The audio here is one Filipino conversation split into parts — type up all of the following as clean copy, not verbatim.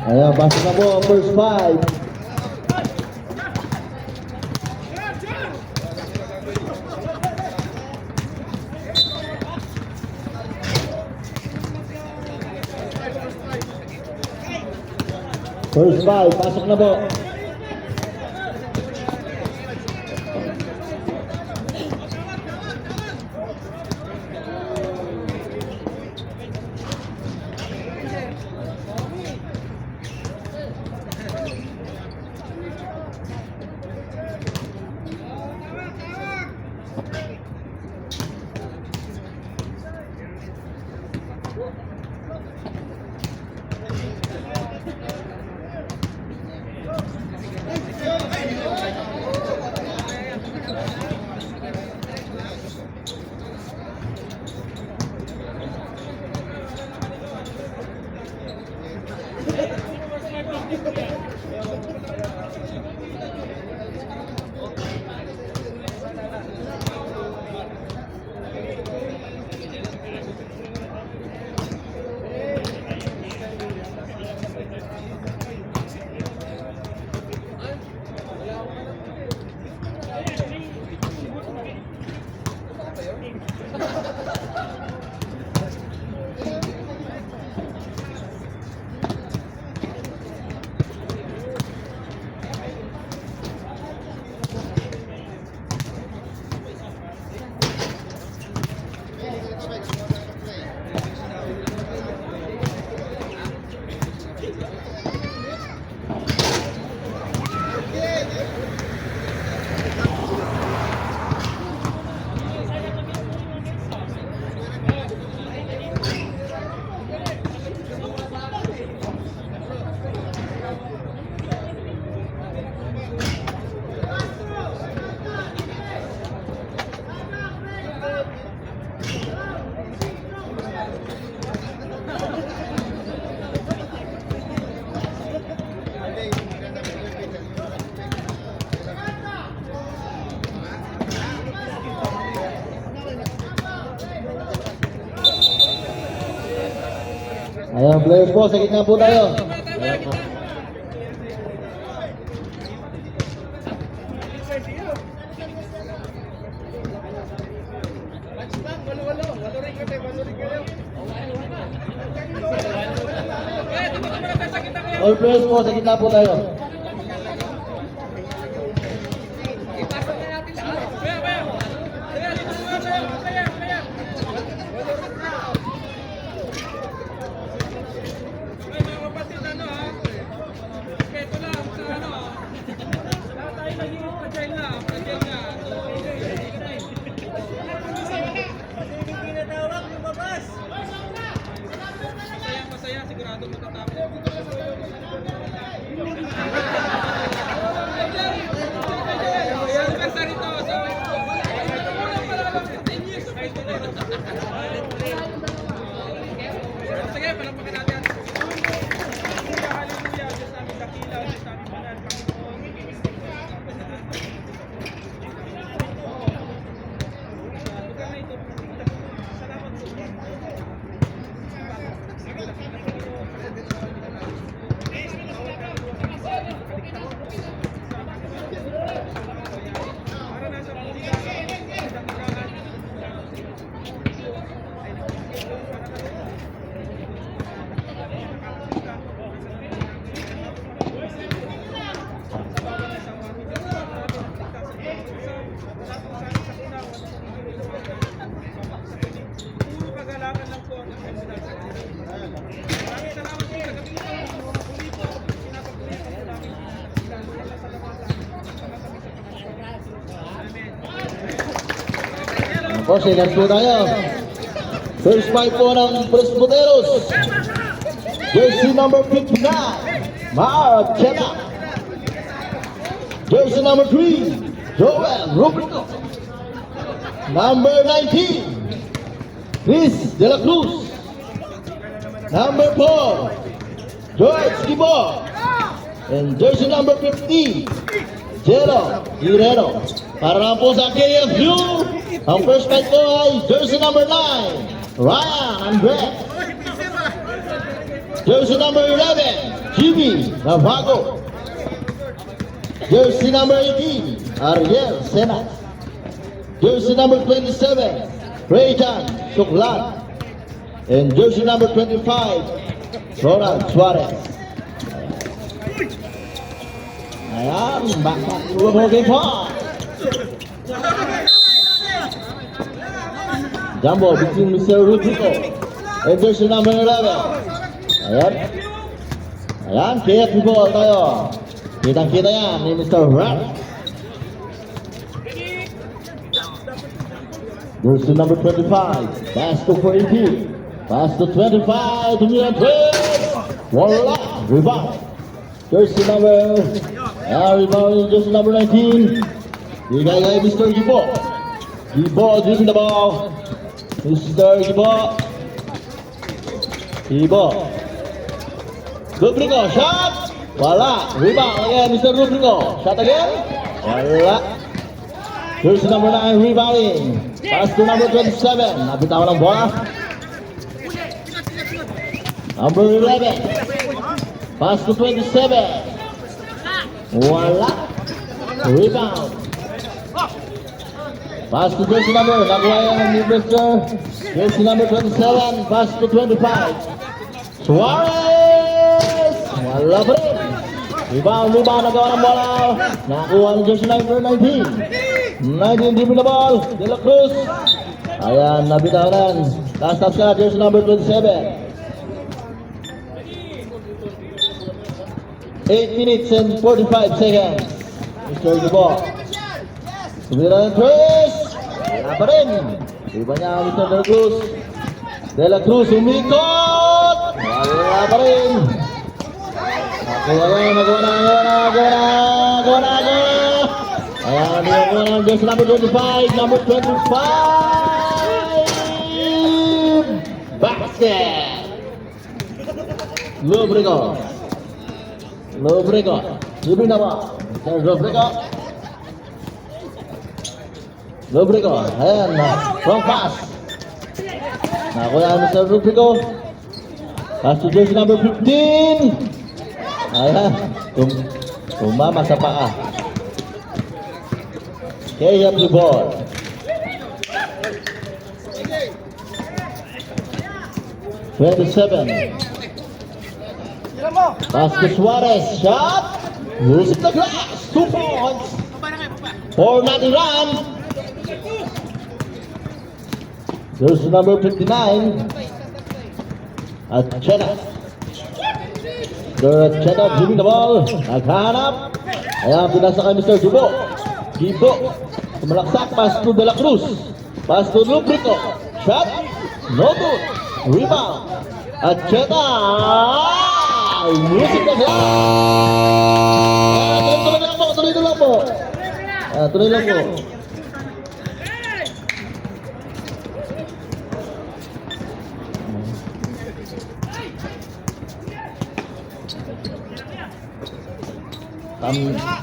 Ayan, pasok na po ang first five. First five, pasok na po. Ayan, players po, sa gitna po tayo. Ayan po. All players po, sa gitna po tayo. Masaya, sigurado matatapos. Sige, palagpakan natin. Hallelujah, Diyos namin dakila, Diyos namin banal, O, second po tayo. First five po ng Presbyteros. Jersey number 59, Marqueta. Jersey number 3, Joel Rubrico. Number 19, Chris De La Cruz. Number 4, George Gibo. And jersey number 50, Jero Guerrero. Para lang po sa KFU, ang first fight po ay jersey number 9, Ryan Andre. Jersey number 11, Jimmy Navago. Jersey number 18, Ariel Sena. Jersey number 27, Rayjan Suklan. And jersey number 25, Ronald Suarez. Ayan, back lumogay po. Jumbo between Mr. Rodrigo and jersey number 11. Ayan. Ayan, kaya ball tayo. Kitang-kita yan ni Mr. Rat. Jersey number 25, pass to 18. Pass to 25 to Milan Twins. Wala, rebound. Jersey number, rebound, jersey number 19. Bigay kay Mr. Gibo. Gibo dribbling the ball. Mr. Gibo. Gibo. Rodrigo, shot. Wala, rebound again, Mr. Rodrigo. Shot again. Wala. Jersey number 9 rebounding. Pass to number 27. Nabitawan ng bola. Number 11. Pass to 27. Wala. Rebound. Pass to jersey number. Nakuha yan ni Mr. Jersey number 27. Pass to 25. Suarez. Wala pa rin. Rebound. Nagawa ng bola. Nakuha ni jersey number 19. 19 dribbling the ball. De La Cruz. Ayan, nabitawan. Last touch ka, jersey number 27. 8 minutes and 45 seconds. Mr. Gibo. Sumira ng Chris. Wala pa rin. Iba niya Mr. De La Cruz. De La Cruz umikot. Wala pa rin. Nagawa na. Ayan, nagawa na. Just number 25. Number 25. Basket. Lubrigo. Dribbling na ba? Lubrigo. Ayan, wrong pass. Nakuha Mr. Lubrigo. Pass to jersey number 15. Ayan, tumama sa paa. Carry up the ball. Pass to Suarez. Shot. Losing the glass. 2 points. 4-0 run. Jersey number 59. Acheta. Acheta dribbling the ball. Naghanap. Ayan, pinasa kay Mr. Gibo. Malaksak. Pass to De La Cruz. Pass to Lubrico. Shot. No good. Rebound. Acheta. Music na siya. Tuloy lang po.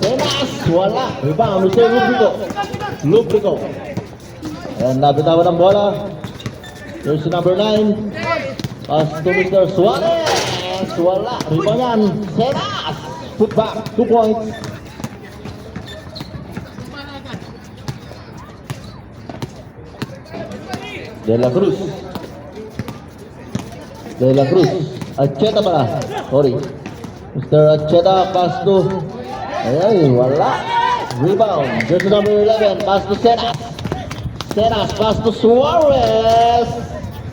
Tenas. Wala. Rebound. Mr. Lubrico. Ayan, nabitawan ng bola. Jersey number 9. Pass to Mr. Suarez. Wala. Rebound yan. Tenas. Put back. 2 points. De La Cruz. Acheta pala. Sorry. Mr. Acheta, pass to. Ayan, wala. Rebound. Jersey number 11. Pass to Tenas. Pass to Suarez.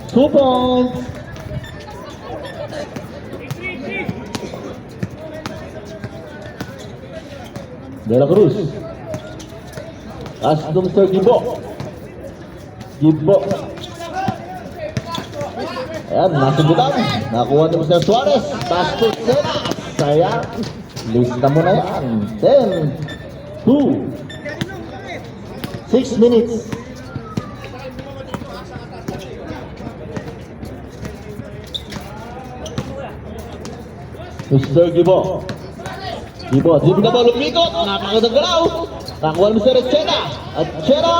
2 points. De La Cruz. Pass to Mr. Gibo. Ayan, nasubutan. Nakuha ni Mr. Suarez. Pass to Tenas. Sayang. Lista mo na yan. 10, 2, 6 minutes. Mr. Gibo, dribbling na ball, umikot. Nakakagandang galaw. Nakuha ni Mr. Acheta.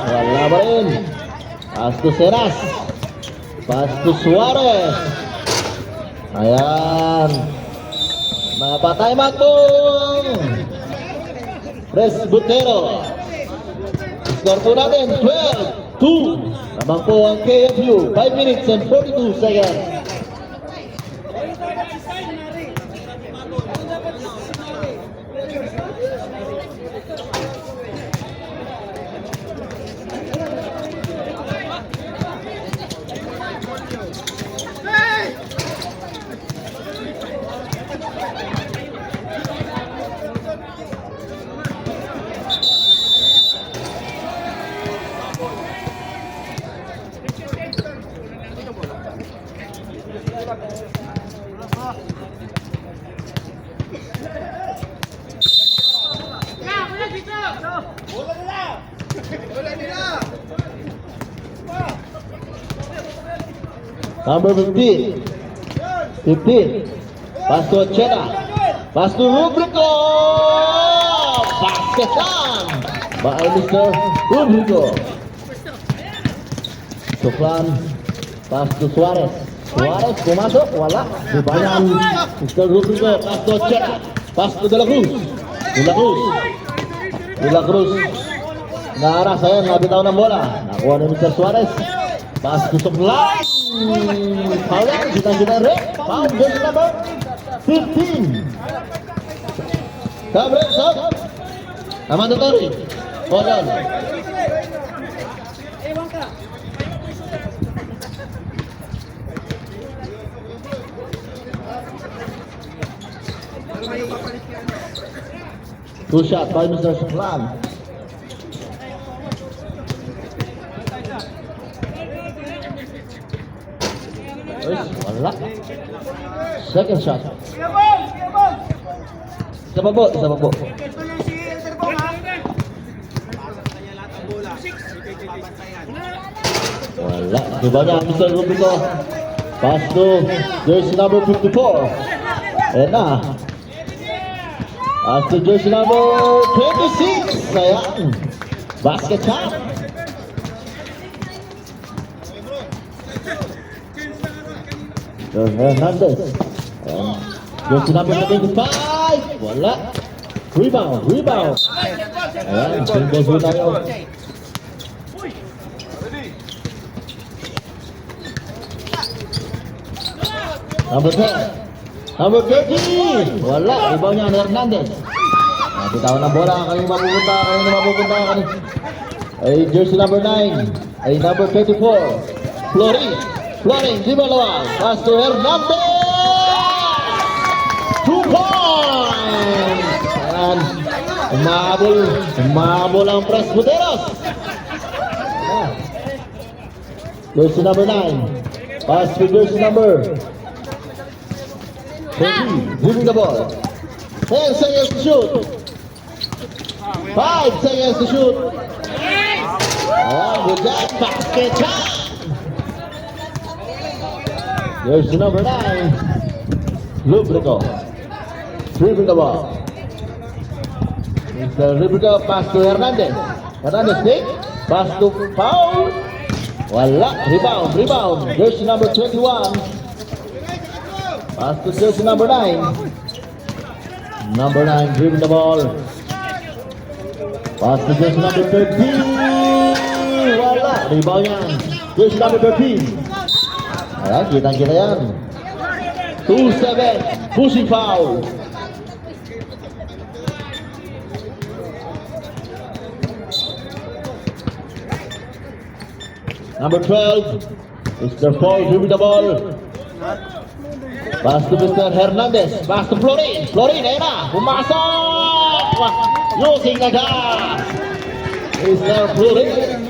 Wala ba rin. Pass to Tenas. Pass to Suarez. Ayan. Mga patay magpong Presbutero. Score po natin 12-2. Lamang po ang KFU. 5 minutes and 42 seconds. Number 15. 15. Pass to Chena. Pass to Rubrico. Basket time by Mr. Rubrico. Suklan. Pass to Suarez. Suarez pumasok. Wala. Dibayan Mr. Rubrico. Pass to Chena. Pass to De La Cruz. De La Cruz. De La Cruz. Naarah sayang. Nabitaw ng bola. Nakuha ni Mr. Suarez. Pass to Suklan. Foul yan, kita red. Foul, jersey number 15. Cover, stop. Mandatory. Hold on. Two shot by Mr. Suklan. Wala. Second shot. Isa pa po. Wala. Diba niya Mr. Rubico? Pass to jersey number 54. Ayan na. Pass to jersey number 26. Ayan. Basket shot. Hernandez. Jersey number 75. Wala. Rebound. Ayan, single po tayo. Number 10. Number 30. Wala. Rebound niya Hernandez. Bitaw ng bola. Kanina mapupunta. Ay, jersey number 9. Ay, number 24. Florin, di balawan. Pass to Hernandez. 2 points. Ayan. Umabol ang Presbuteros. Jersey number 9. Pass to jersey number 20. Moving the ball. 10 seconds to shoot. 5 seconds to shoot. Ayan, good job. Basket shot. Jersey number 9, Rubrico. Dribbling the ball. Mr. Rubrico, pass to Hernandez. Hernandez pick. Pass to Paul. Wala. Rebound. Jersey number 21. Pass to jersey number 9. Number 9, dribbling the ball. Pass to jersey number 13. Wala. Rebound yan. Jersey number 13. Ayan, kita yan. 2-7, pushing foul. Number 12, Mr. Paul dribbling the ball. Pass to Mr. Hernandez. Pass to Florin. Ayan na. Pumasok. Using the gas. Mr. Florin.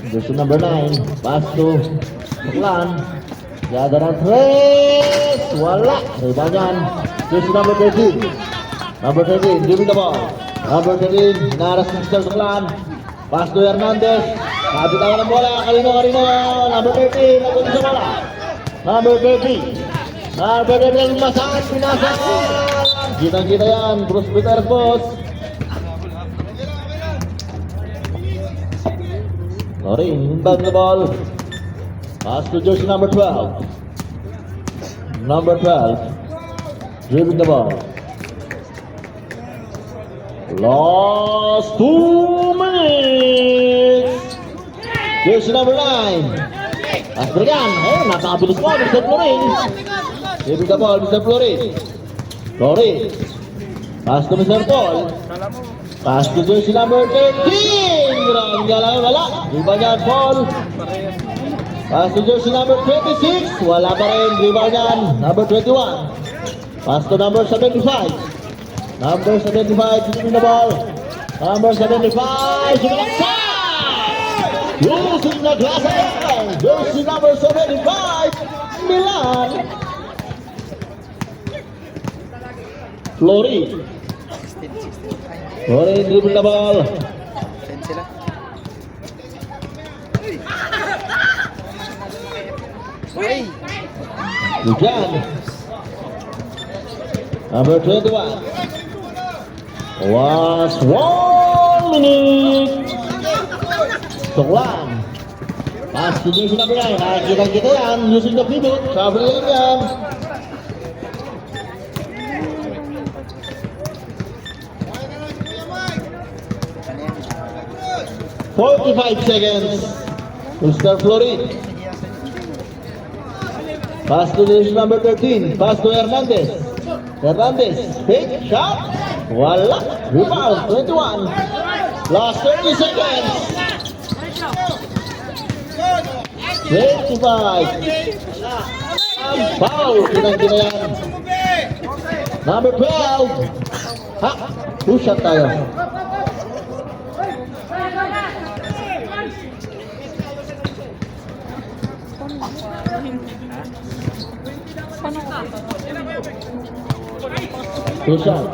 Jersey number 9, pass to Suklan. Jaga ng 3. Wala. Rebound yan. Jersey number 13. Number 13, dribbling the ball. Number 13, hinaras ng Mr. Suklan. Pass to Hernandez. Kabitawan ng bola. Karino. Number 13, napunta sa bola. Number 13. Number 13, masahan. Pinasa. Kita yan. Bruce Peter, boss. Lorin, inbound the ball. Pass to jersey number 12. Number 12. Dribbling the ball. Last 2 minutes. Jersey number 9. Pass berikan. Napakabilis mo, Mr. Florin. Dribbling the ball, Mr. Florin. Florin. Pass to Mr. Paul. Pass to jersey number 13. Grabe nga lang, wala. Rebound yan, Paul. Pass to jersey number 26. Wala pa rin. Rebound yan. Number 21. Pass to number 75. Number 75. Shooting the ball. Number 75. Shooting outside. Using the glass again. Jersey number 75. Milan. Florin. Florin dribble the ball. Hujan. Number 21. Was 1 minute. Soklan. Pass to jersey number 9. Nakikita kita yan. Using the pivot. Traveling yan. "45 seconds. Mr. Florin. Pass to jersey number 13. Pass to Hernandez. Hernandez. Fake shot. Wala. Rebound. 21. Last 30 seconds. 25. Foul. Kinang-kina yan. Number 12. Ha? Push shot tayo. Push shot.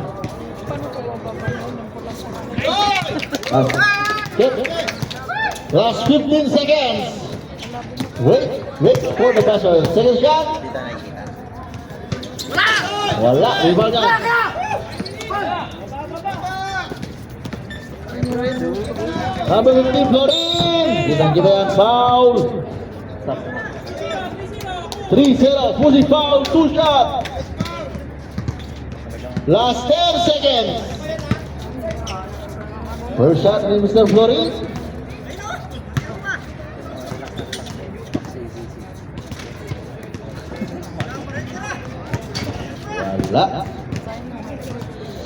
Last 15 seconds. Wait for the passer. Second shot. Wala. Rebound yan. Number 15, Florin. Kita yan. Foul. 3-0. Pussy foul. 2 shot. Last 10 seconds. First shot ni Mr. Florin. Wala.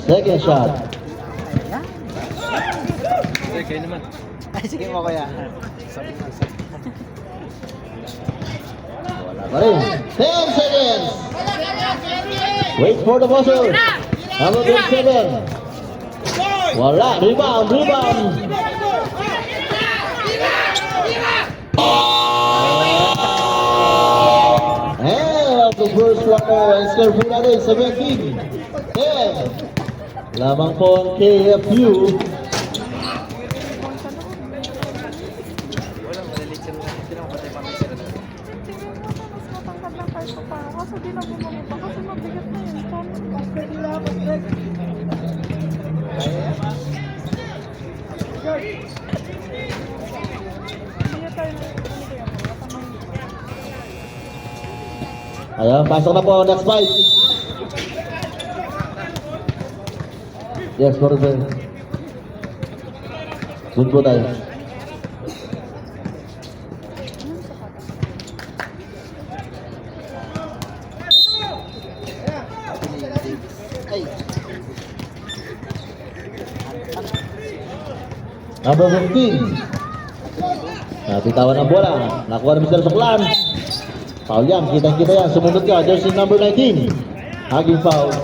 Second shot. Sige, kayo naman. Ay, sige mo kuya. Wala pa rin. 10 seconds. Wait for the buzzer. Number 27. Wala. Rebound. And of the first quarter, and score po natin 17. 10. Lamang po ang KFU. Kaso di na bumababa kasi mabigat na yun. Pwede dapat break. Hindi tayo Ayan, pasok na po. Next fight. Yes, for the good po tayo. Ay, Number 15. Nabitawan ang bola. Nakuha ni Mr. Soklan. Foul yan. Kitang-kita yan. Sumunod ka. Jersey number 19. Haging foul.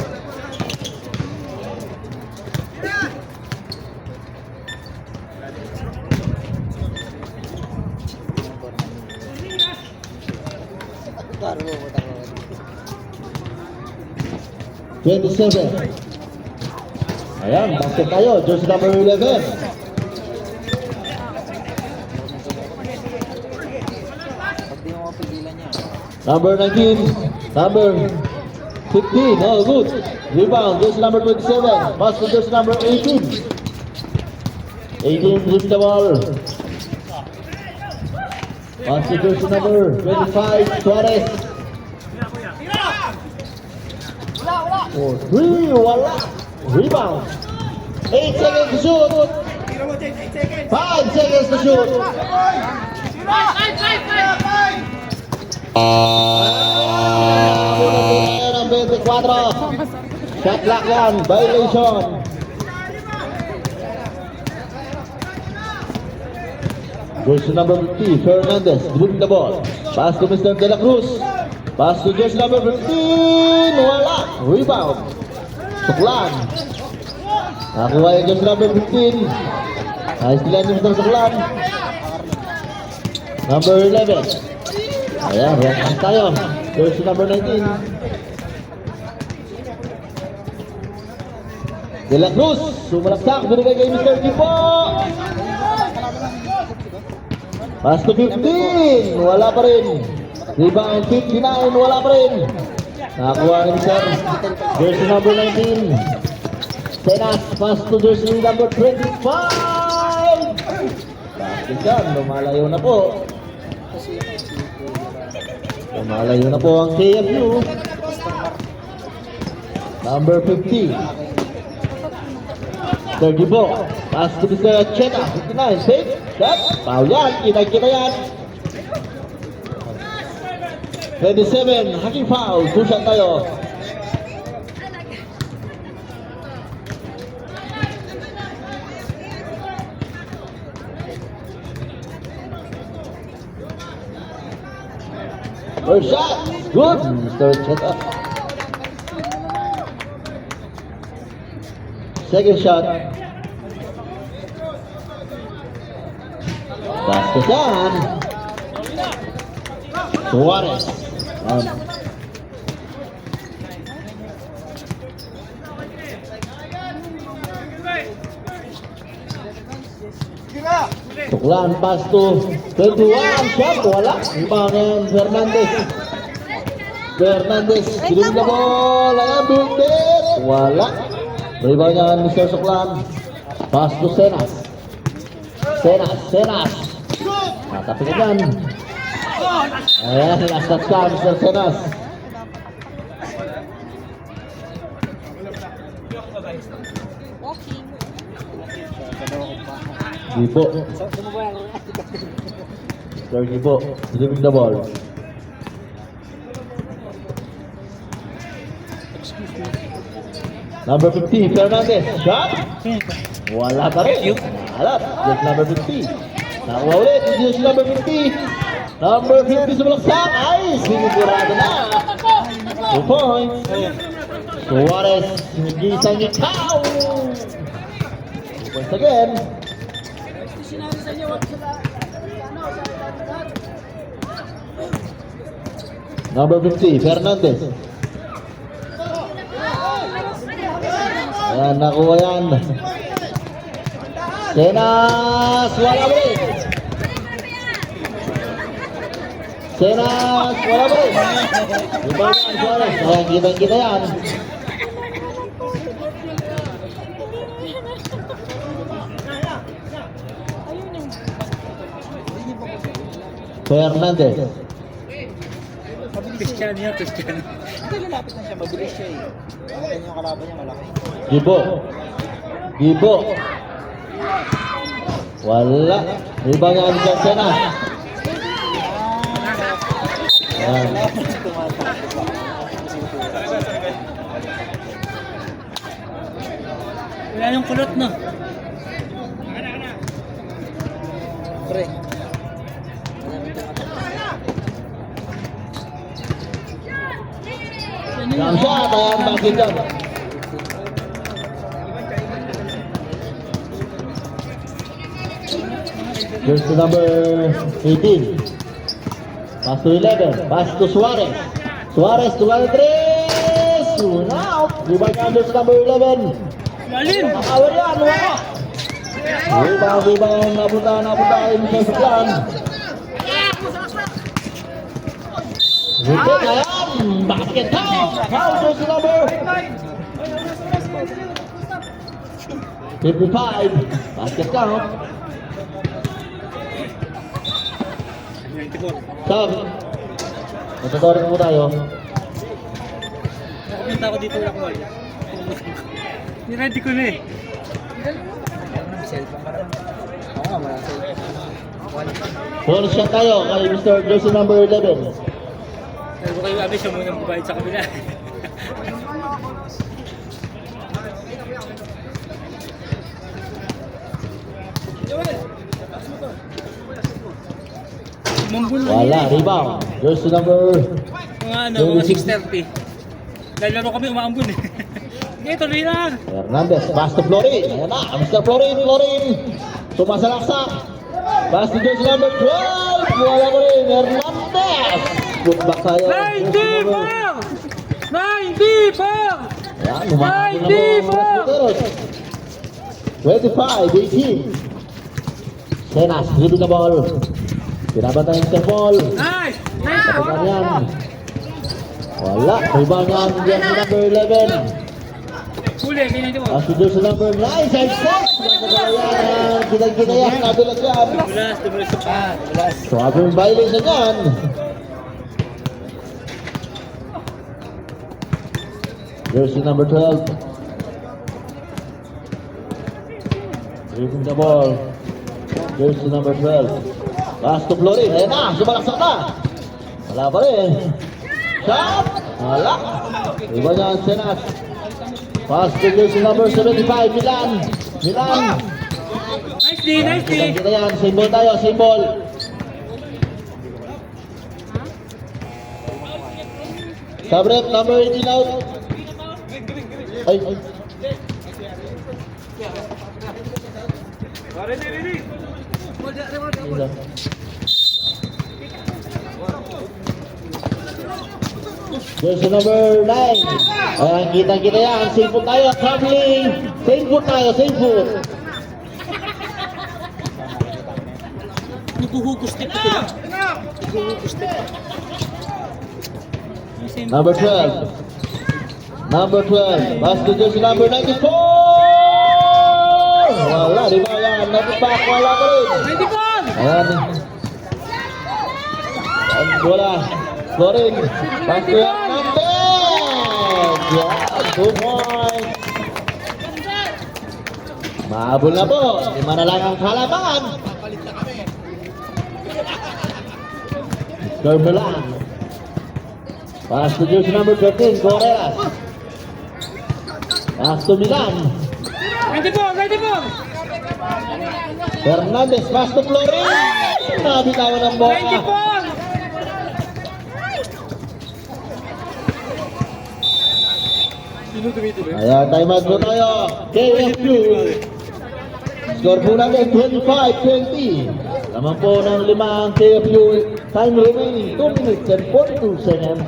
taro mo. 27. Ayan. Basket tayo. Jersey number 11. Pag di mo mapigilan niya. Number 19. Number 15. Oh, good. Rebound. Jersey number 27. Pass to jersey number 18. 18 with the ball. Pass to jersey number 25, Suarez. For 3, wala. Rebound. 8 seconds to shoot. 5 seconds to shoot. Muna ng 24. Shot clock yan. Violation. Jersey number 50, Fernandez, dribbling the ball. Pass to Mr. De La Cruz. Pass to jersey number 15. Wala. Rebound. Suklan. Nakuha yung jersey number 15. Ayos nila ni Mr. Suklan. Number 11. Ayan, rank tayo. Jersey number 19. De La Cruz. Sumalaksak. Binigay kay Mr. Gipo. Pass to 15, wala pa rin. Rebound 59, wala pa rin. Nakakuha ni Mr. Jersey number 19. Senas, pass to jersey number 25. Bakit yan, lumalayo na po. Lumalayo na po ang KFU. Number 50. Mr. Gibo, pass to Mr. Cheta, 59, take, shot, foul yan, kita yan. 27, hacking foul, push-up tayo. First shot, good, Mr. Cheta. Second shot. Basket yan. Suarez. Suklan, pass to 21. Shot, wala. Rebound yan, Fernandez. Fernandez, dribbling the ball. Ayan, building. Wala. Rebound yan, Mr. Suklan. Pass to Senas. Senas. Natapin ka dyan. Ayan, last shot ka, Mr. Senas. Gibo. Mr. Gibo, dribbling the ball. Number 50, Fernandez. Shot. Wala pa rin. Wala. Just number 50. Nakuha ulit. Just number 50. Number 50 sumalaksak. Ay, sinigurado na. 2 points. Suarez. Sinigisan niya. Pow! 2 points again. Number 50, Fernandez. Ayan, nakuha yan. Senas, wala ba rin? Senas, wala ba rin? Diba yan, Suarez? Ayan, kita yan. Fernandez. Cristiano yan, Cristiano. Hindi, lalapit na siya. Mabilis siya eh. Kaya yung kalaban niya malaki. Gibo. Wala. Iba nga ang Senas. Ayan. Wala yung kulot, no? Pre. Jump shot. Ayan, bakit yan? Here's to number 18. Pass to 11. Pass to Suarez. Suarez to 3. Now, rebound niya sa number 11. Lalim! Makawar yan, wala. Rebound, napunta kay Mr. Suklan. Repeat, ayan, basket count. Count to number 55. Basket count. 94. Sab. Matatorin mo tayo. Nakapunta ako dito lang ko. Niready ko na eh. Cellphone pa naman. Oo nga, wala cellphone. Full shot tayo kay Mr. Jersey number 11. Sabi ko kayo, Abis, siya munang babayad sa kabila. Mambul na Wala, niya. rebound. Jersey number Mga ano, mga 6:30. Lalaro kami, umaambun eh. Sige, tuloy lang. Hernandez, pass to Florin. Ayan na, Mr. Florin. Sumasalaksak. Pass to jersey number 12. Wala ko rin, Hernandez. Put back tayo. Jersey number 94! Ayan, lumakad na po ang Rasputeros. 25-18. Senas, dribble the ball. Pinabata yung Interpol. Nice! Kapag yan. Wala, rebound yan. Jersey number 11. Huli, ganyan mo. Pass to jersey number 9. Side set. Ayan, ginag-ginayak. Kabilang yan. Tumulas pa. So, after violation yan. Jersey number 12. Dribbling the ball. Jersey number 12. Pass to Florin. Ayan na, sumalaksak na. Wala pa rin. Shot. Wala. Iba niya ang Senas. Pass to jersey number 75. Milan. Nice D, nice D. Kita yan. Symbol tayo, symbol. Sabrep, number 18 out. Ay. Jersey number 9. Ayan, kita yan. Save foot tayo. Traveling. Save foot tayo. Save foot. Naghuhugos tip ito lang. Naghuhugos tip. Number 12. Number 12. Pass to jersey number 94. Wala, di ba yan? Nag-back. Wala ka rin. 94! Ayan. Ayan, wala. Florin. Pass to Hernandez. Yeah, 2 points. Mahabol na po. 5 na lang ang kalamangan. Serve na lang. Pass to jersey number 13, Correas. Pass to Milan. 94! Hernandez, pass to Florin. Nabitawan ng bola. 94! Sino tumituloy? Ayan, time out po tayo. KFU. Score po natin 25-20. Naman po ng 5 ang KFU. Time remaining 2 minutes and 42 seconds.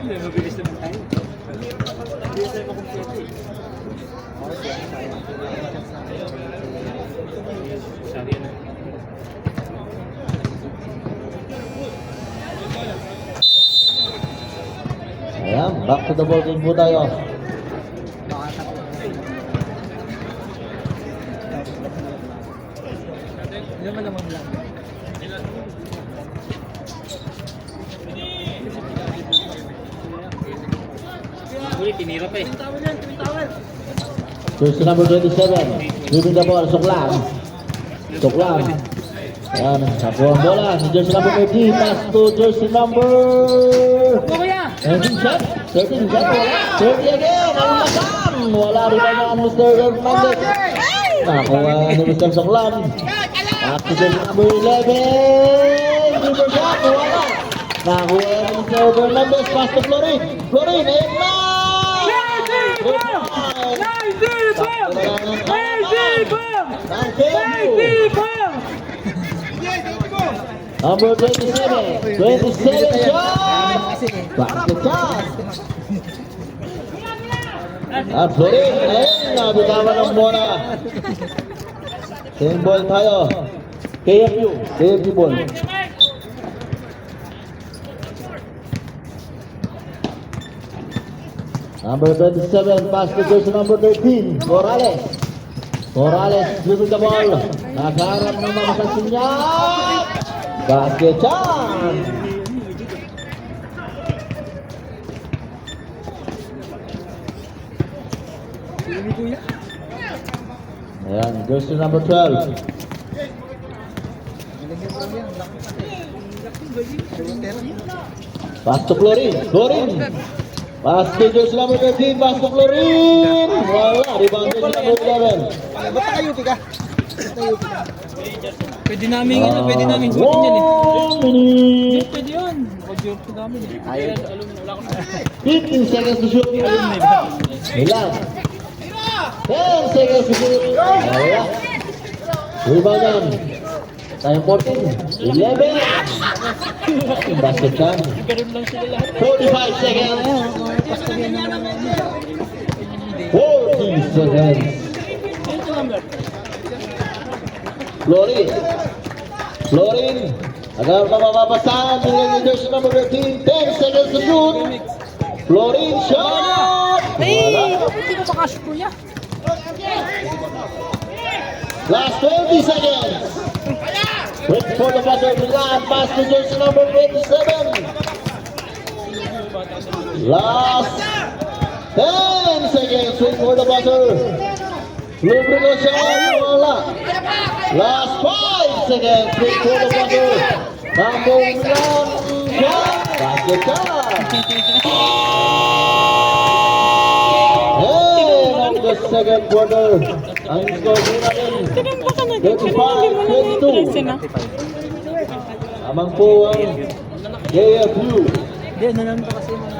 Mabilis naman tayo. Mabilis tayo makumpleto eh. Sabi yan. Ayan, back to the ball game po tayo. Hindi naman naman lang. Huli, tinira pa eh. Jersey number 27. Giving the ball, Suklan. Ayan, nakuha ang bola. Si jersey number 13. Pass to jersey number... Ano kaya? 13 shot. 13 shot. Wala. 30 again. Ang lasang. Wala rin naman Mr. Hernandez. Nakuha ni Mr. Suklan. Pass to jersey number 11. Super shot. Wala. Nakuha ni Mr. Hernandez. Pass to Florin. Florin. Ayan na. Good point. Number 27. 27 shot. Basket shot. At Florin. Ayun, nabitawan ng bola. Same ball tayo. KFU ball. Number 27, pass to jersey number 13, Morales. Morales dribble the ball. Nakaharap ng mga kasin niya. Basket shot. Ayan, jersey number 12. Pass to Florin. Florin. Pass to jersey number 13. Pass to Florin. Wala. Rebound jersey number 11. Ba't kayo, tika? Pwede namin suotin yan eh. 1 minute. Pwede yun. Naka-jump ko namin eh. Ayun. 15 seconds to shoot. Ilan? 10 seconds to shoot. Wala. Rebound yan. Time 14. 11. Basket shot. Ganun lang sila lahat. 45 seconds. 40 seconds. Florin. Florin. Agar pa mapapasahan. Bigyan ni jersey number 13. 10 seconds to shoot. Florin shot. Ay! Wala. Hindi ko makashoot kuya. Last 20 seconds. Wait for the buzzer. Milan. Pass to jersey number 27. Last 10 seconds. Wait for the buzzer. Lubrino shot. Wala. Last 5 seconds. Wait for the buzzer. Number 1 shot. Basket shot. And of the second quarter, ang score din natin. Tinampa ka na dito. Hindi mo lang 25-22. na. Amang po ang JFU. Hindi, nanon pa kasi mga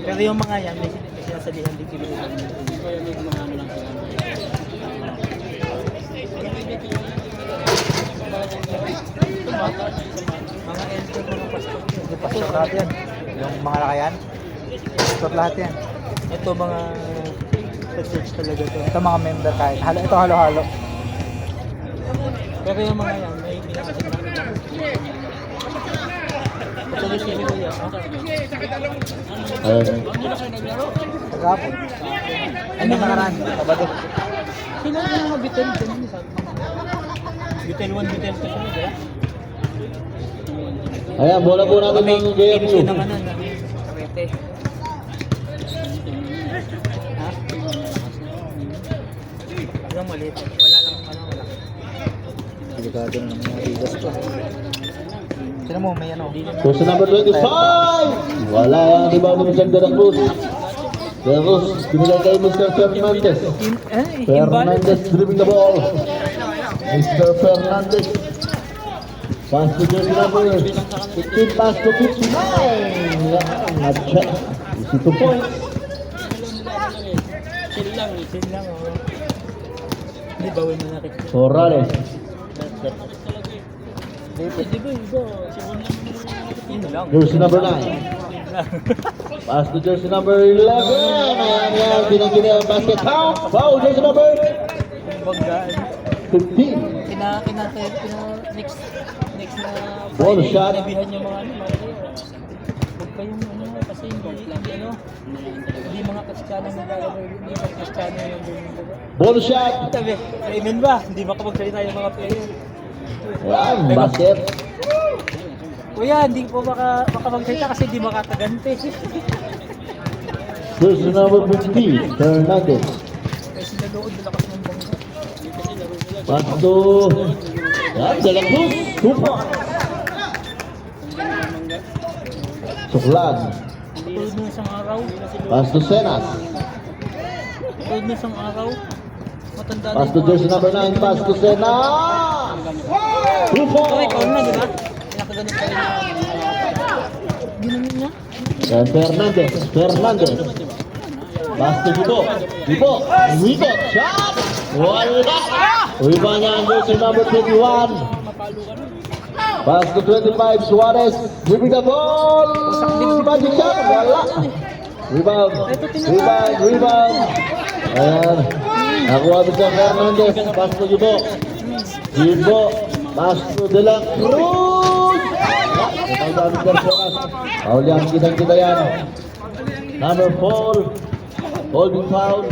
pero yung mga yan, may sinasalihan din kilo. Mga enter mga pastor. Yung pastor lahat yan. Yung mga lakayan. Pastor lahat yan. Ito mga church talaga to. Ito mga member kahit. Ito halo-halo. Pero yung mga yan, may patuloy si Kuya. Kagapon. Ano nakaraan? Sabado. Sino yung mga bitel? Bitel 1, bitel 2 sunod, eh? Ayan, bola po natin ng JFU. Ng ano, ng Cavite. Ha? Ilang maliit. Wala lang, ano, wala. Delikado na naman yung bigas ko. Sino mo, may ano? Jersey number 25. Wala yung rebound ni Mr. De La Cruz. De La Cruz, binigay kay Mr. Fernandez. Fernandez dribbling the ball. Mr. Fernandez. Pass to jersey number 15, pass to 59. Not-check. Easy 2 points. Chill lang, oh. Hindi, bawal mo natin. Morales. Di ba, yun lang. Jersey number 9. Pass to jersey number 11. Ayan yan, pinagkini ang basket count. Wow, jersey number Kumbaga, 15. next na Ball Friday, shot. sinabihan yung mga ano, huwag kayong ano, kasi hindi mga Kristiyano naglalaro, hindi mga Kristiyano yung diba? Ball shot. Sabi, amen ba? Hindi makapagsalita yung mga player. Ayan, basket. Kuya, hindi po makapagsalita kasi hindi makakagante. Jersey number 50, Fernandez. Kasi nalood nila kasi ng bangga. Pass to yan, De La Cruz. 2 points. Suklan. Tulad ng isang araw. Pass to Senas. Tulad ng isang araw. Matanda na Pass to jersey number 9. Pass to Senas. 2 ikaw na, di points. ba? Pinakaganon pa rin Ginanon niya? Yan, Fernandez. Fernandez. Pass to Gibo. Gibo. Wikot. Shot. Wala. Uwiba niya ang jersey number 21. Pass to 25. Suarez. Dribbling the ball. Magic shot. Wala. Rebound. Rebound. Ayan. Nakuha ni Sir Fernandez. Pass to Gibo. Gibo. Pass to De La Cruz. daming personas. Paul yan, kitang-kita yan. Number 4, holding foul.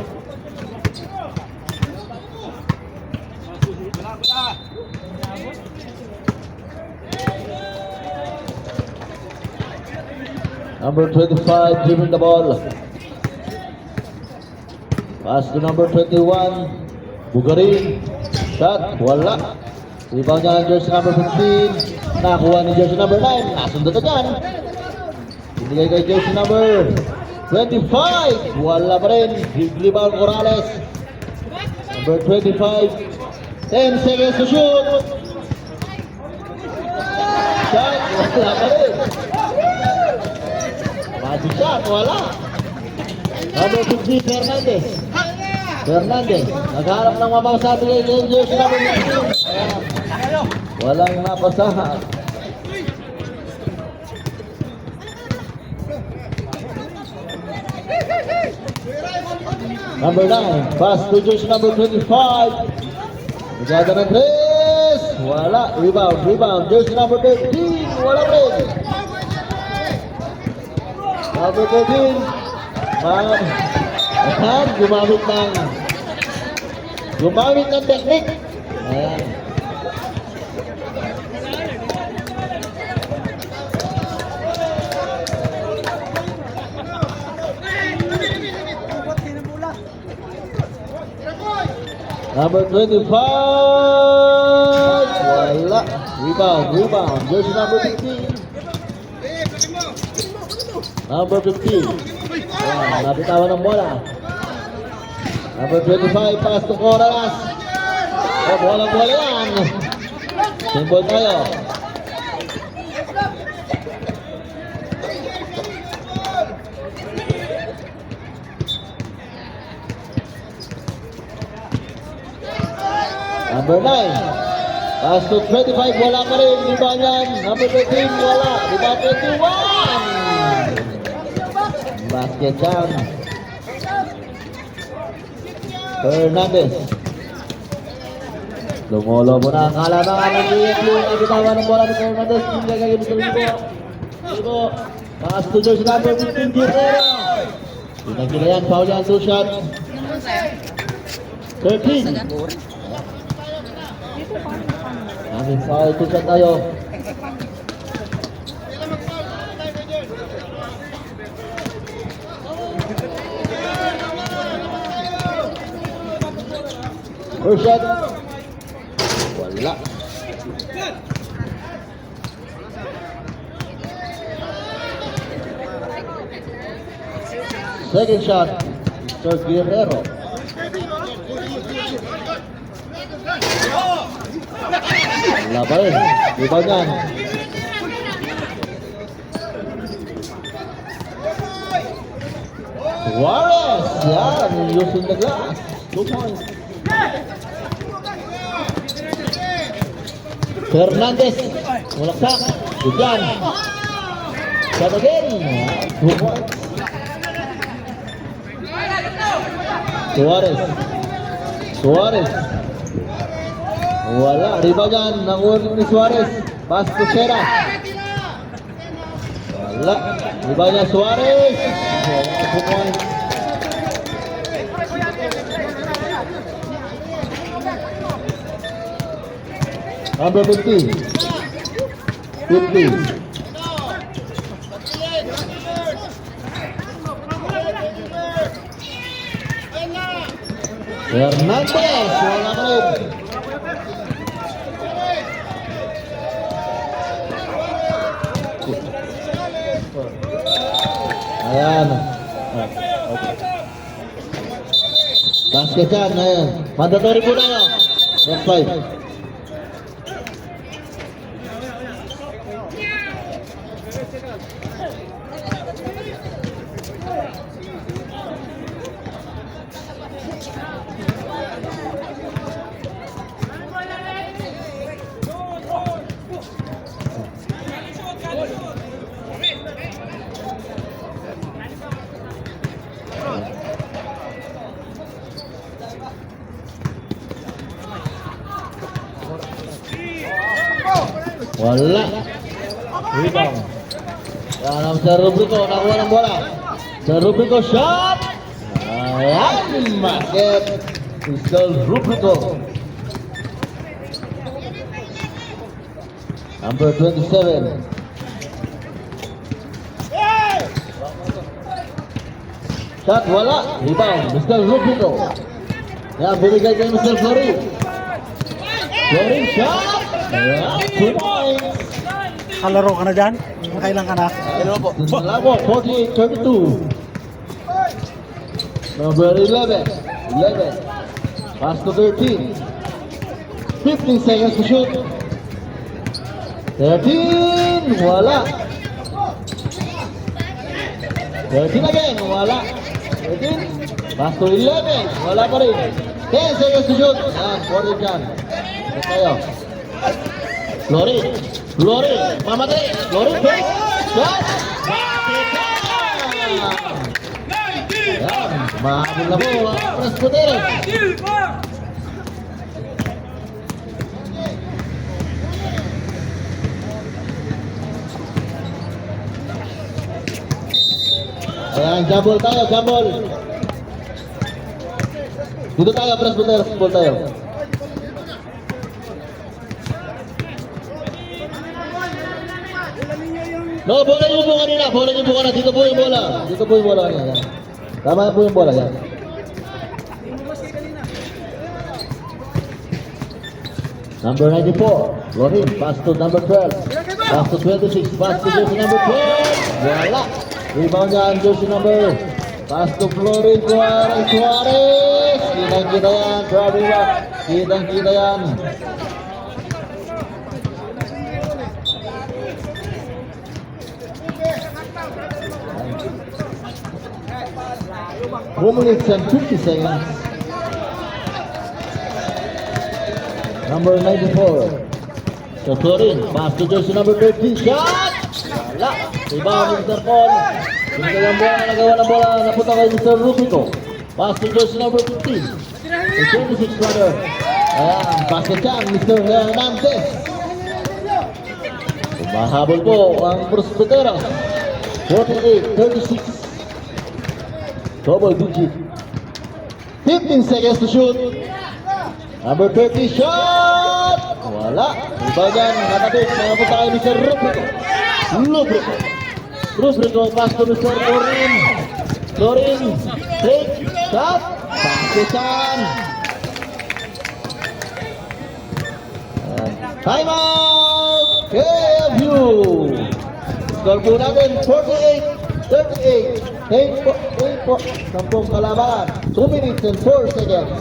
Number 25, dribbling the ball. Pass to number 21, Bugarin. Shot, wala. Rebound niya ng jersey number 15. Nakuha ni jersey number 9. Nasundot na dyan. Binigay kay jersey number 25. Wala pa rin. Big rebound Corrales. Number 25. 10 seconds to shoot. Shot, wala pa rin. Magic shot, wala. Number 15, Fernandez. Fernandez, nagharap ng mabasabi kay jersey number 15. Walang napasahan. Number 9, pass to jersey number 25. Nagada ng 3. Wala. Rebound. Jersey number 13. Wala rin. Number 13. Gumamit ng technique. Ayan. Number 25. Wala. Rebound. Jersey number 15. Number 15. Ayan, napitawan ng bola. Number 25, pass to Corrales. Bola yan. Simple tayo. Number 9. Pass to 25, wala pa rin. Rebound yan. Number 13, wala. Rebound 21. Basket down. Fernandez. Lumolobo na ang kalabangan ng DFU. Nagitawan ng bola ni Fernandez. Hindi gagawin sa libo. Pass to jersey number 15, Guerrero. Pinagkila yan. Foul yan. 2 shots. 13. Aming foul. 2 shot tayo. First shot. Wala. Second shot. Mr. Guerrero. Wala pa rin. Rebound yan. Suarez. Yan. Using the glass. 2 points. Fernandez, mulaksak, bigyan. Shot again. 2 points. Suarez. Wala, rebound yan. Nakuha ni Suarez. Pass to Sera. Wala, rebound yan Suarez. 2 points. Number 15. Fernandez, wala ka rin. Ayan. Basket yan, ayan. Mandatory po tayo. Next 5. Wala. Rebound. rebound. Yan ang Mr. Rubrico, nakuha ng bola. Mr. Rubrico shot! Ayan, basket. Mr. Rubrico. Number 27. Shot, wala. Rebound, Mr. Rubrico. Yan, binigay kay Mr. Florin. Florin shot! Ayan, 2 points. Kalaro ka na dyan? Makailang ka na? Labo, 48-32. Number 11. Pass to 13. 15 seconds to shoot. 13. Wala. 13 again. Wala. 13. Pass to 11. Wala pa rin. 10 seconds to shoot. Yan, 40 dyan. Ito tayo. Florin, mamatay. Florin, break. Shot. Yan, mahabol na po. Presputero. Ayan, jumble tayo, jumble. Dito tayo, Presputero. Jumble tayo. No, bola niyo po kanina. Dito po yung bola. Yan. Tama po yung bola. Yan. Number 94. Florin. Pass to number 12. Pass to 26. Pass to jersey number 12. Wala. Rebound yan. Jersey number. Pass to Florin. Suarez. Kitang-kita yan. Grabe ba? Kitang-kita yan. One minute and 50 seconds. Number 94. So Florin, pass to jersey number 13. Shot! Wala. Rebound ni Mr. Paul. Binigay ang bola, nagawa ng bola. Napunta kay Mr. Rubico. Pass to jersey number 15. The 26 runner. Ayan, basket yan, Mr. Hernandez. Mahabol po ang Prospetera. 48-36. Double digit. 15 seconds to shoot. Number 30 shot. Wala. Iba dyan. Nakabit. Nakapunta kay Mr. Rubrico. Pass to Mr. Florin. Take. Shot. Basketan. Time out. KFU. Score po natin 48-38. 8 po, 10 kalaban. 2 minutes and 4 seconds.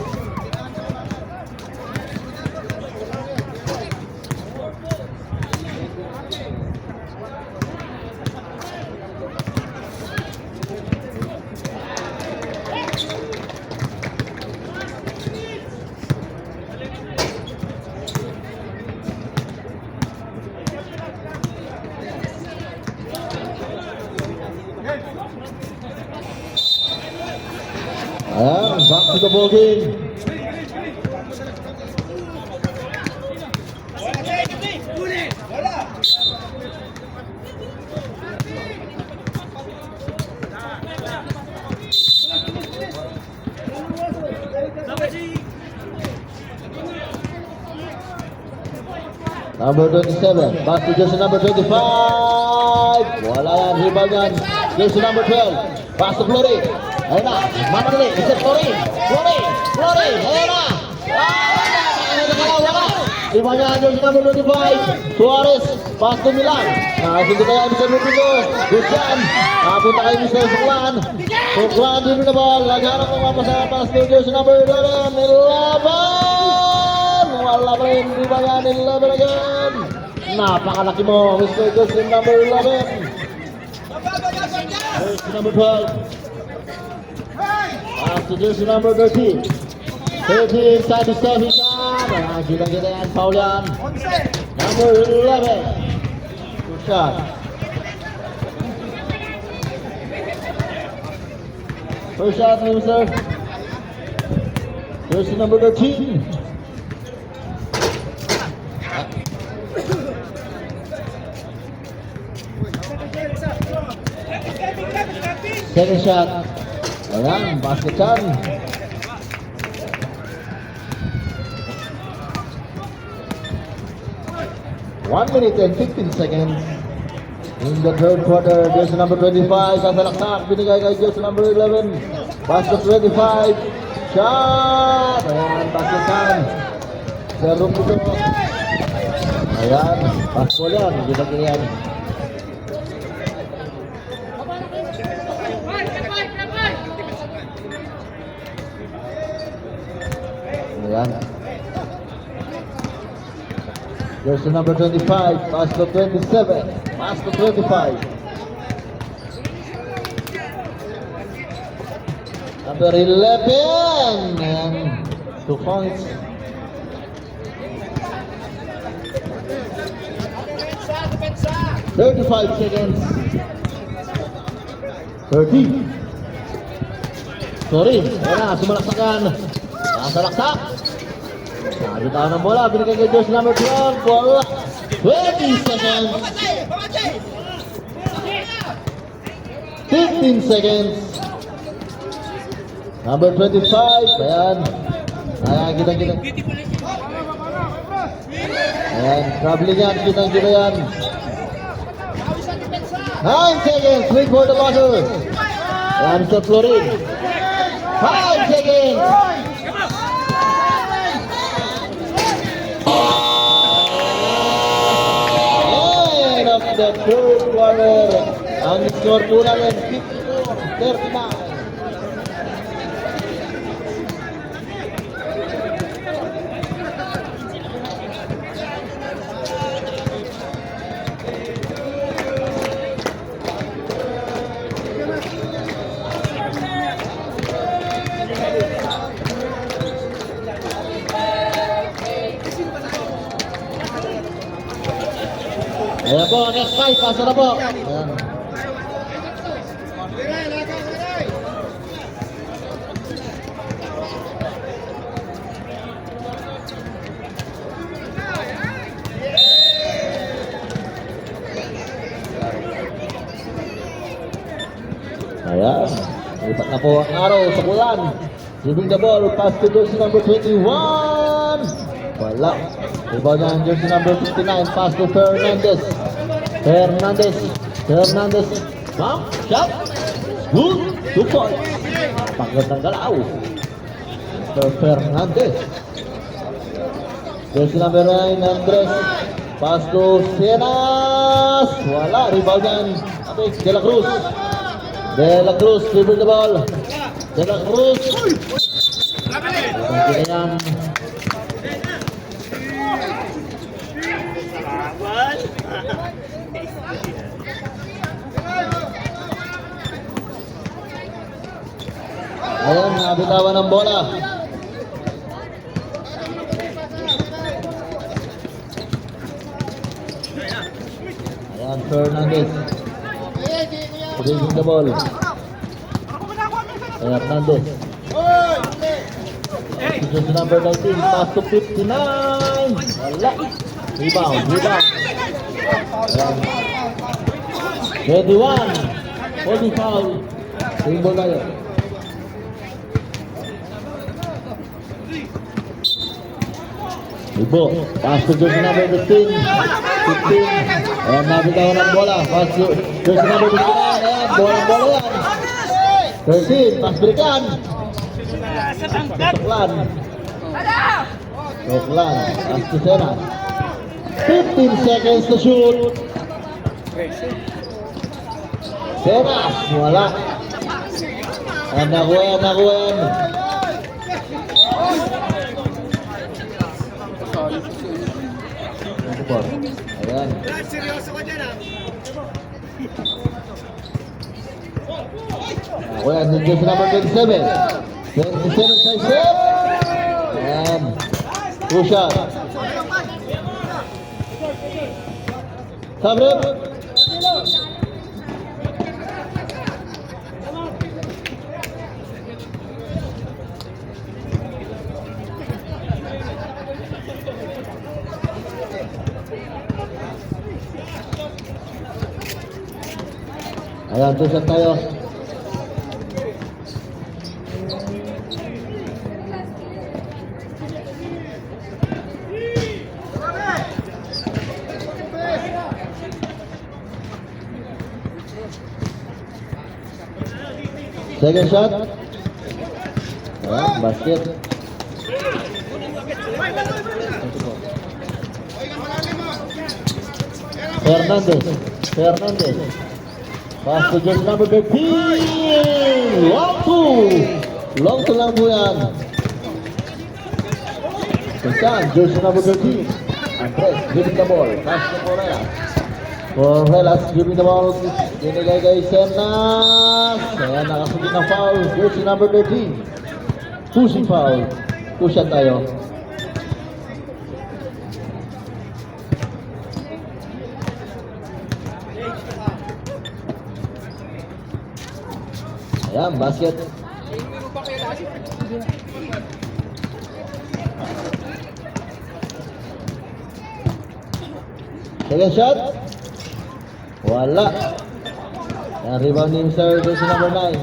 Ayan, back to the ball game. Number 27, pass to jersey number 25. Wala yan, rebound yan. Jersey number 12, pass to Florin. Ayun na, mamadali, Mr. Florin. Ayun na. Rebound yan, jersey number 25. Suarez, pass to Milan. Nakasunod kaya Mr. Rubico. Gustian, nakapunta kay Mr. Suklan. Suklan din na ball. Laghanap ng mapasa, pass to jersey number 11. 11. Wala pa rin, di ba yan, 11 again. Napakalaki mo, Mr. Jersey number 11. Jersey number 12. Pass to jersey number 13. 13, side to step, he's on. Kita yan, foul yan. Number 11. Good shot. First shot, Mr. Jersey number 13. Second shot. Ayan, basket yan. One minute and 15 seconds. In the third quarter, jersey number 25, sasalaksak, binigay kay jersey number 11. Basket 25. Shot! Ayan, basket yan. Zero puto. Ayan, basketball yan. Gila-gila yan. Ayan. Jersey number 25, basket 27, basket 25. Number 11, and 2 points. "35 seconds. 30. Sorry, ayan na, sumalaksakan. Nasalaksak. Nabitawan ng bola, binigay kay jersey number 12. Bola. 20 seconds. 15 seconds. Number 25. Ayan. Ayan, kitang-kita. Ayan, traveling yan, kitang-kita yan. 9 seconds, 3 for the buzzer. Ayan, sa Florid. 5 seconds. End of the third quarter. Ang score po namin, 54-39. Ayan po, next 5, pasa na po. Ayan. Ayan, lipat na po ang araw sa bulan. Giving the ball, pass to jersey number 21. Wala. Ibaw niya ang jersey number 59, pass to Fernandez. Fernandez. Bump, shot. Good, 2 points. Pagkatang galaw. Mr. Fernandez. Jersey number 9, Andres. Pass to Senas. Wala, rebound yan. De La Cruz, dribble the ball. De La Cruz. Kita yan. Ayan, nabitawan ng bola. Ayan, Fernandez. Dribbling the ball. Ayan, Hernandez. Jersey number 19, pass to 59. Wala. Rebound. Ayan. 21. Holding foul. Rainbow tayo. Ibo, pass to jersey number 15. Ayan, nabitawan ng bola. Pass to jersey number 59. Ayan, bola yan. 13, pass berikan. Soklan, pass to Senas. 15 seconds to shoot. Senas, wala. Nakuha. Ayan. Seryoso ka dyan ah. Ayan, jersey number 27. 27 size set. Ayan. 2 shot. Sabrip. Ayan, two shot tayo. Second shot. Ayan, basket. Fernandez. Pass to just number 15. Long to lang po yan. Saan, jersey number 13. Andres, giving the ball. Pass to Correlas. Correlas giving the ball. Binigay kay Senas. Ayan, nakasunod ng foul. Jersey number 13. Pushing foul. Pushan tayo. Ayan, basket. Second shot. Wala. Ayan, rebound ni Mr. Jersey number 9.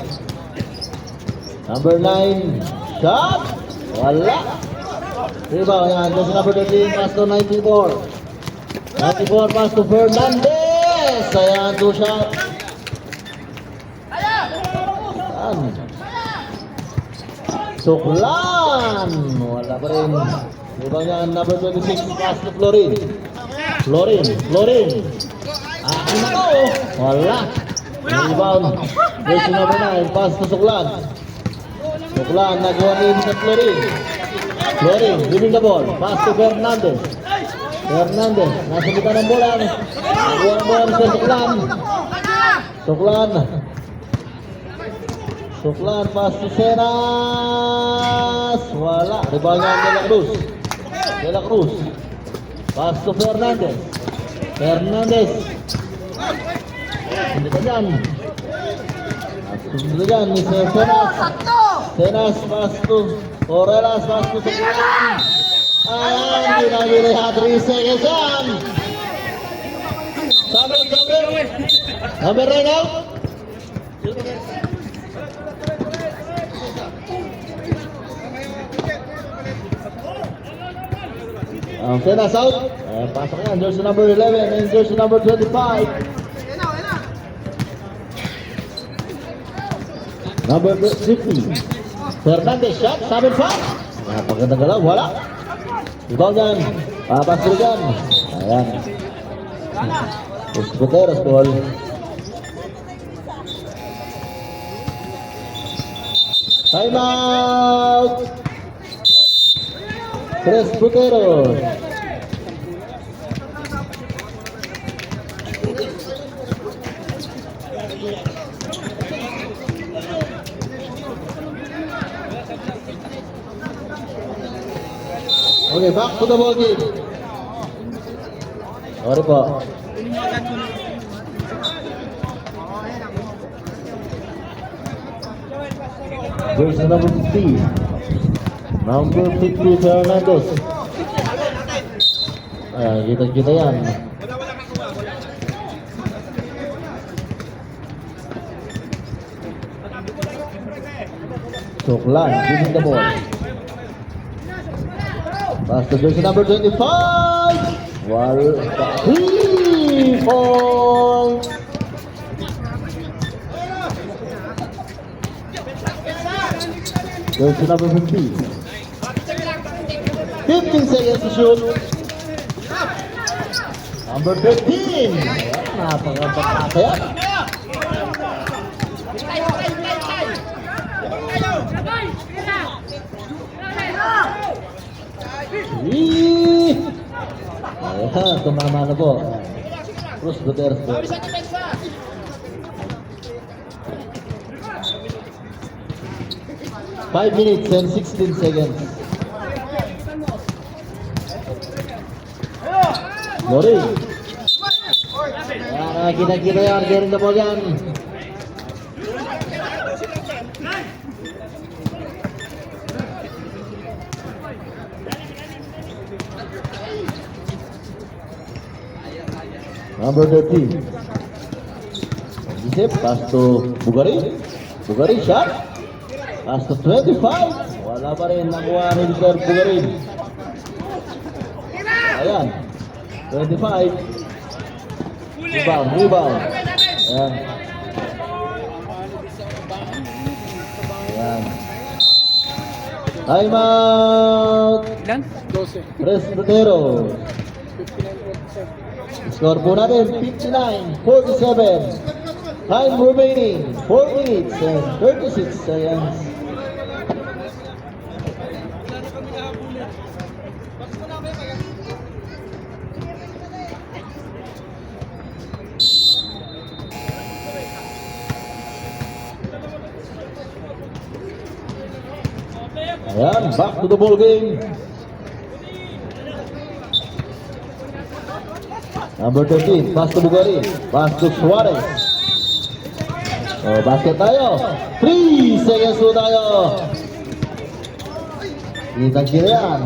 Number 9. Shot. Wala. Rebound. Ayan, jersey number 13. Pass to 94. 94 pass to Fernandez. Ayan, two shot. Suklan. Wala pa rin. Rebound niya number 26. Pass to Florin. Akin ako. Wala. Rebound. Jersey number 9. Pass to Suklan. Suklan. Nagawa ni sa Florin. Giving the ball. Pass to Fernandez. Nasa kita ng bola. Nagawa ng bola sa Suklan, pass to Senas. Wala. Rebound niya De La Cruz. Pass to Fernandez. Hindi ka dyan. Hindi dyan ni Senas. Senas, pass to Correlas, pass to Suklan. Ayan, ginagili ha. 3 seconds yan. Number right now. Senas out. Pasok yan. Jersey number 11 and jersey number 25. Number 50. Fernandez shot. 7-5. Napagandang galaw. Wala. Rebound yan. Papasok yan. Ayan. Gutierrez ball. Time out. Tres Gutierrez. Okay, back to the ball game. Sorry po. Jersey number 50. Number 50 Fernandez. Ayan, kita yan. Suklan, giving the ball. Pass to jersey number 25. 3 points. Jersey number 50. 15 seconds to shoot. Number 15. Napakabata yan. Ayan, tumama na po. Cruz Gutierrez po. Five minutes and 16 seconds. Lori. Ayan, kita yan. Getting the ball yan. Number 13. Isip, pass to Bugari. Bugari shot. Pass to 25. Wala pa rin nakuha ni Sir Bugari. Ayan. 25. Rebound. Ayan. Ayan. Time out. Ilan? Presbitero. Score po natin 59-47. Time remaining 4 minutes and 36 seconds. Ayan, back to the ball game. Number 13, pass to Bugari. Pass to Suarez. Basket tayo. 3 seconds po tayo. Kitang-kita yan.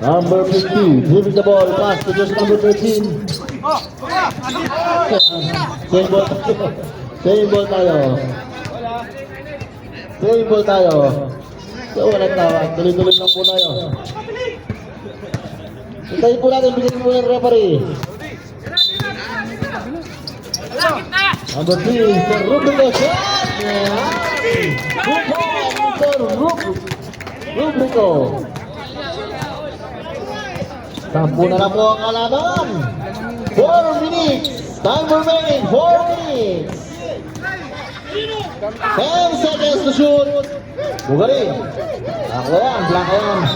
Number 50, dribbling the ball. Pass to just number 13. Same ball tayo. Same ball tayo. Same ball tayo. So, walang tawag. Tuloy-tuloy lang po tayo. Hintayin po natin, bigyan po ng referee. Number 3, Sir Rubico. Rubico. Sampu na lang po ang kalaban. 4 minutes. Time remaining, 4 minutes. 10 seconds to shoot. Bugari. Ako yan, blank yan.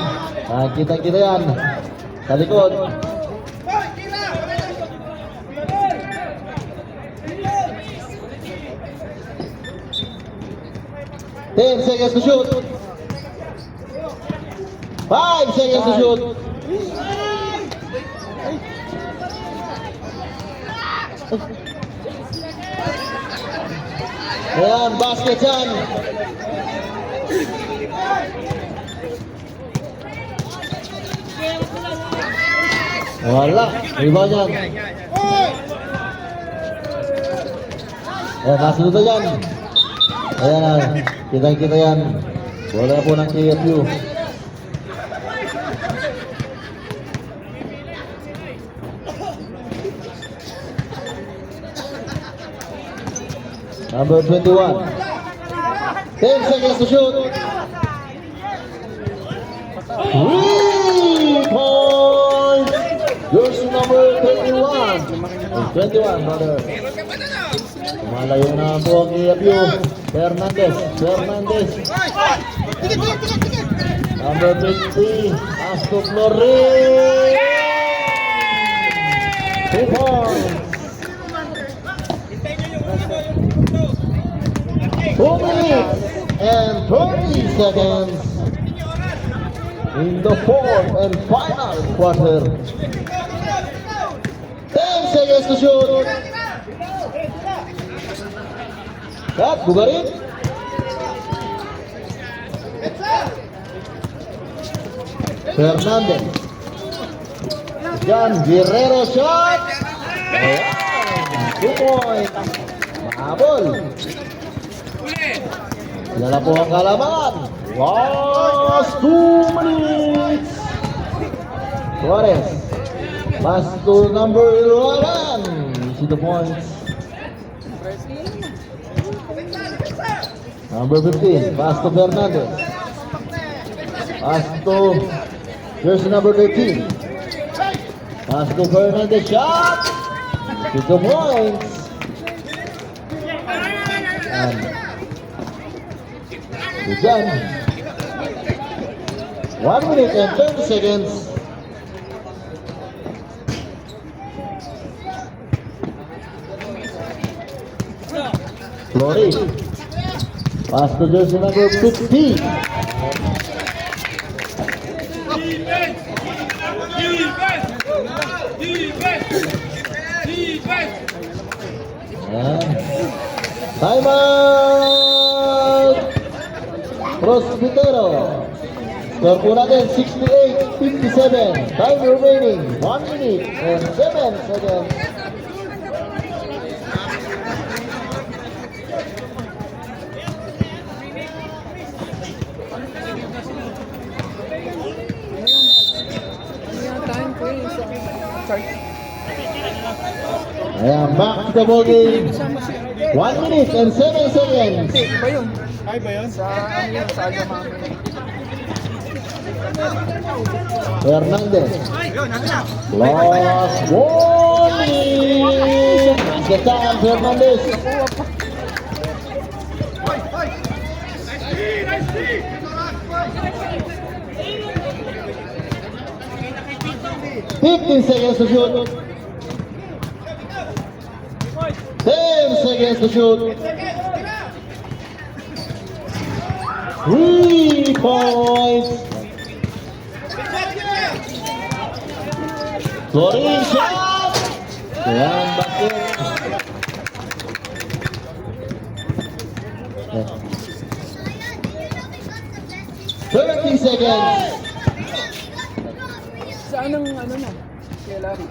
Kita-kita yan. Sa likod. Ten seconds to shoot. 5 seconds to shoot. Ayan, basket yan. Wala, iba yan. Ayan, nasunod na yan. Ayan, kita-kita yan. Wala po ng KFU. Number 21. 10 seconds to shoot. 3 points. Jersey number 21. 21, brother. Malayo na po ang KFU. Fernandez. Number 50. Astro Flores. 2 points. 2 minutes and 30 seconds in the fourth and final quarter. 10 seconds to shoot. Cut, Bugari. Fernandez. John Guerrero shot. Ayan. 2 points. Mahabol. Lala po ang kalaban. Last 2 minutes. Suarez. Pass to number 11. You see the points. Number 15. Pass to Fernandez. Pass to jersey number 13. Pass to Fernandez. Shot. With the points. And we're done. 1 minute and 30 seconds. Flori. Pass to jersey number 50. Time out! Presbitero. Score po natin 68-57. Time remaining 1 minute and 7 seconds. Ayan, back to the ball game. 1 minute and 7 seconds. Iba yun. Ay ba yun? Sa ano yun? Sa Alabama. Hernandez. Lost warning. Basket time, Hernandez. 15 seconds to shoot. 10 seconds to shoot. 3 points. Florin shot. Ayan, basket. 30 seconds. Saan ang ano mo? Kaya Larry.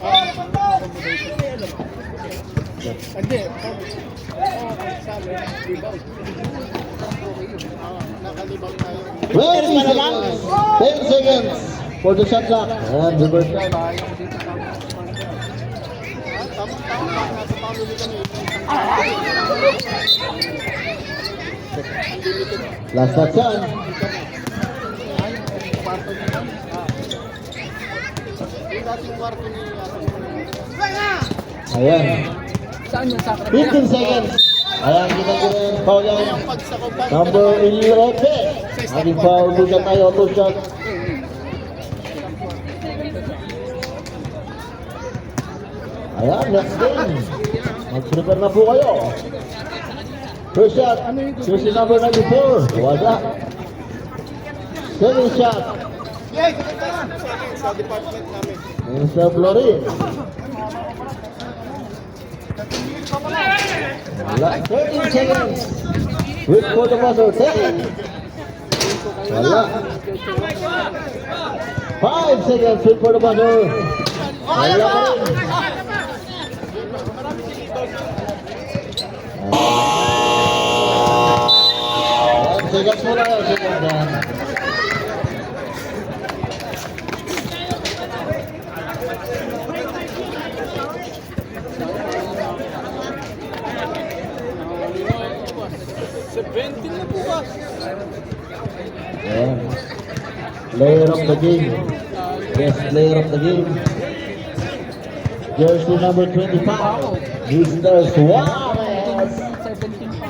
Hindi. Twenty seconds. 10 seconds for the shot clock. And reverse time. Last shot time. Ayan. Saan yung sa 15 seconds. Ayan, kita ko rin. Foul yan. Number 11. Ating foul. Bukan tayo. 2 shot. Ayan, next game. Mag-prepare na po kayo. First shot. Jersey number 94. Wala. Second shot. Mr. Florin. Wala. 13 seconds. Wait for the buzzer. 10. Wala. 5 seconds. Wait for the buzzer. Wala pa rin. 5 seconds mo lang. Seconds. Ayan. Player of the game. Best player of the game. Jersey number 25. Mr. Suarez. 17 pa.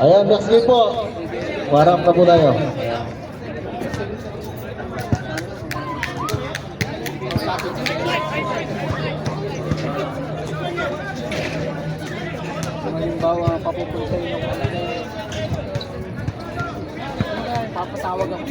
Ayan, next game po. Parang na po tayo. Halimbawa, papupunta yun ng papatawag ako.